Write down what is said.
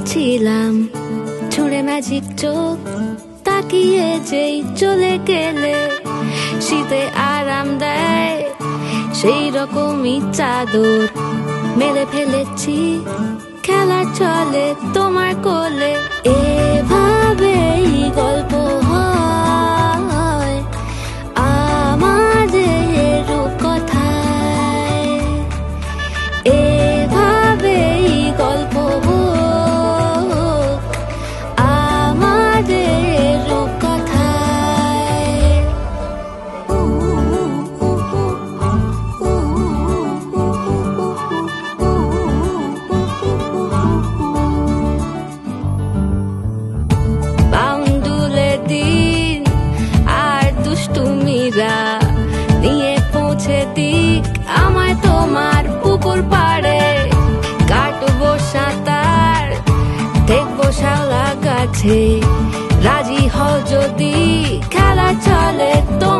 ছিলাম ছুঁড়ে ম্যাজিক চোখ তাকিয়ে যেই চলে গেলে শীতে আরাম দেয় সেই রকমই চাদর মেলে ফেলেছি খেলা চলে তোমার কোলে এভাবেই গল্প হয় আমাদের রূপকথায় এভাবেই গল্প হোক আমাদের রূপকথায় বাউন্ডুলে দিন আর দুষ্টুমিরা নিয়ে পৌঁছে দিক আমায় তোমার পুকুর পাড়ে কাটবো সাঁতার দেখবো শালা গাছে রাজি হও যদি খেলা চলে তো